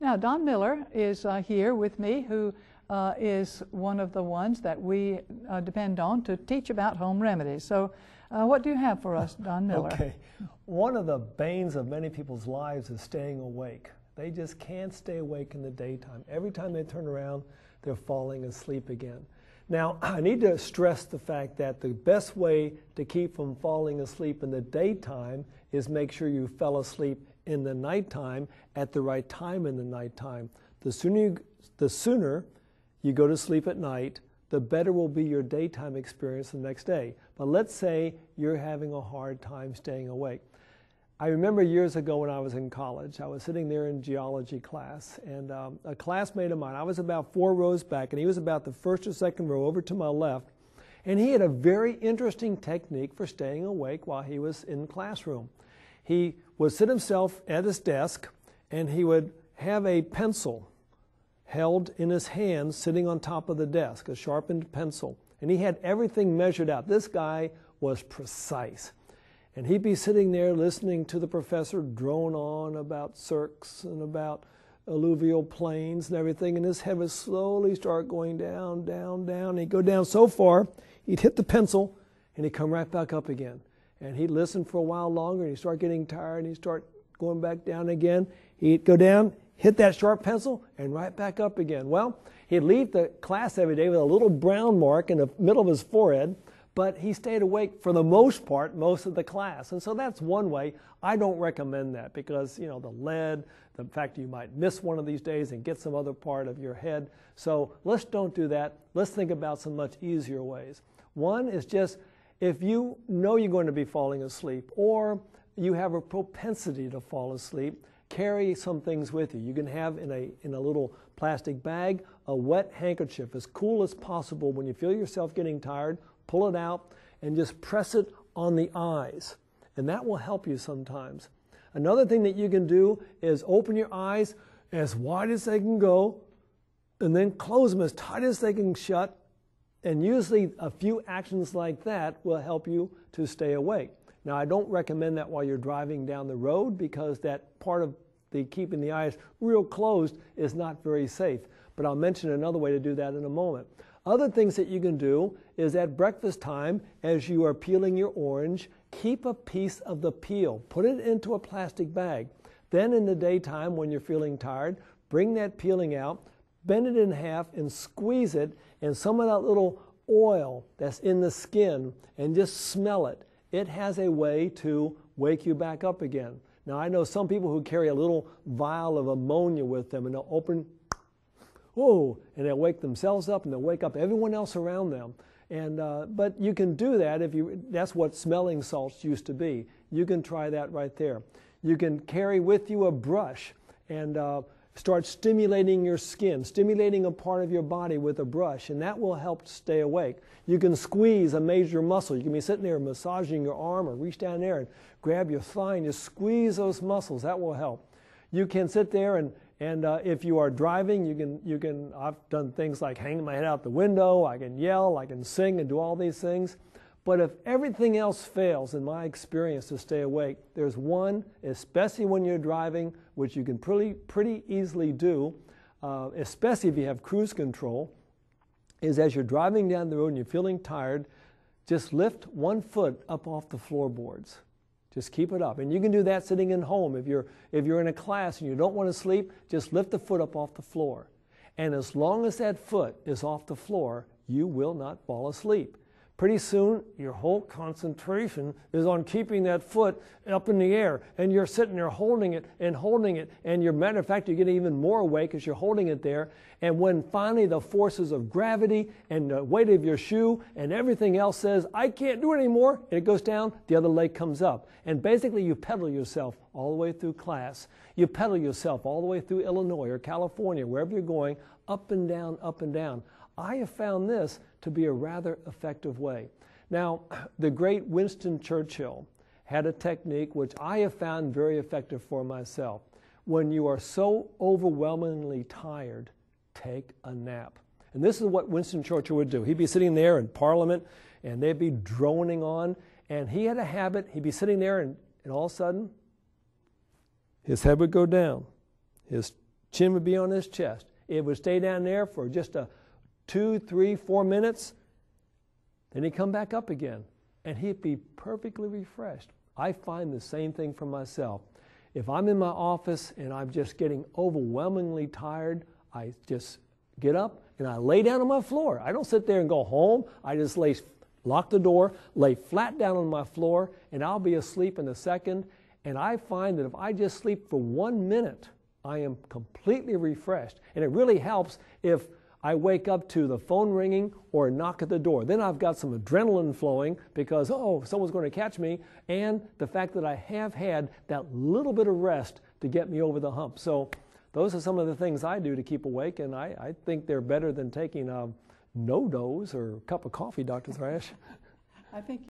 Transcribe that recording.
Now, Don Miller is here with me, who is one of the ones that we depend on to teach about home remedies. So what do you have for us, Don Miller? Okay. One of the banes of many people's lives is staying awake. They just can't stay awake in the daytime. Every time they turn around, they're falling asleep again. Now, I need to stress the fact that the best way to keep from falling asleep in the daytime is make sure you fell asleep in the nighttime at the right time in the nighttime. The sooner you go to sleep at night, the better will be your daytime experience the next day. But let's say you're having a hard time staying awake. I remember years ago when I was in college, I was sitting there in geology class, and a classmate of mine, I was about 4 rows back, and he was about the first or second row over to my left, and he had a very interesting technique for staying awake while he was in the classroom. He would sit himself at his desk, and he would have a pencil held in his hand sitting on top of the desk, a sharpened pencil, and he had everything measured out. This guy was precise. And he'd be sitting there listening to the professor drone on about cirques and about alluvial plains and everything, and his head would slowly start going down, down, down. And he'd go down so far, he'd hit the pencil, and he'd come right back up again. And he'd listen for a while longer, and he'd start getting tired, and he'd start going back down again. He'd go down, hit that sharp pencil, and right back up again. Well, he'd leave the class every day with a little brown mark in the middle of his forehead, but he stayed awake for the most part, most of the class. And so that's one way. I don't recommend that because, you know, the lead, the fact you might miss one of these days and get some other part of your head. So let's don't do that. Let's think about some much easier ways. One is just, if you know you're going to be falling asleep or you have a propensity to fall asleep, carry some things with you. You can have in a little plastic bag a wet handkerchief, as cool as possible. When you feel yourself getting tired, pull it out and just press it on the eyes, and that will help you sometimes. Another thing that you can do is open your eyes as wide as they can go and then close them as tight as they can shut, and usually a few actions like that will help you to stay awake. Now, I don't recommend that while you're driving down the road because that part of the keeping the eyes real closed is not very safe, but I'll mention another way to do that in a moment. Other things that you can do is at breakfast time, as you are peeling your orange, keep a piece of the peel. Put it into a plastic bag. Then in the daytime when you're feeling tired, bring that peeling out, bend it in half and squeeze it, and some of that little oil that's in the skin, and just smell it. It has a way to wake you back up again. Now, I know some people who carry a little vial of ammonia with them, and they'll open, whoa, and they'll wake themselves up, and they'll wake up everyone else around them. And but you can do that if you, that's what smelling salts used to be. You can try that right there. You can carry with you a brush and start stimulating your skin, stimulating a part of your body with a brush, and that will help stay awake. You can squeeze a major muscle. You can be sitting there massaging your arm or reach down there and grab your thigh and just squeeze those muscles. That will help. You can sit there and if you are driving, you can, I've done things like hanging my head out the window, I can yell, I can sing and do all these things. But if everything else fails, in my experience, to stay awake, there's one, especially when you're driving, which you can pretty easily do, especially if you have cruise control, is as you're driving down the road and you're feeling tired, just lift one foot up off the floorboards. Just keep it up. And you can do that sitting at home. If you're in a class and you don't want to sleep, just lift the foot up off the floor. And as long as that foot is off the floor, you will not fall asleep. Pretty soon, your whole concentration is on keeping that foot up in the air, and you're sitting there holding it, and you're, matter of fact, you get even more awake as you're holding it there, and when finally the forces of gravity and the weight of your shoe and everything else says, I can't do it anymore, and it goes down, the other leg comes up. And basically you pedal yourself all the way through class. You pedal yourself all the way through Illinois or California, wherever you're going, up and down, up and down. I have found this to be a rather effective way. Now, the great Winston Churchill had a technique which I have found very effective for myself. When you are so overwhelmingly tired, take a nap. And this is what Winston Churchill would do. He'd be sitting there in Parliament, and they'd be droning on, and he had a habit. He'd be sitting there, and all of a sudden, his head would go down. His chin would be on his chest. It would stay down there for just 2, 3, 4 minutes. Then he'd come back up again, and he'd be perfectly refreshed. I find the same thing for myself. If I'm in my office and I'm just getting overwhelmingly tired, I just get up and I lay down on my floor. I don't sit there and go home. I just lock the door, lay flat down on my floor, and I'll be asleep in a second. And I find that if I just sleep for 1 minute, I am completely refreshed. And it really helps if I wake up to the phone ringing or a knock at the door. Then I've got some adrenaline flowing because, oh, someone's going to catch me, and the fact that I have had that little bit of rest to get me over the hump. So those are some of the things I do to keep awake, and I think they're better than taking no-dose or a cup of coffee, Dr. Thrash. I think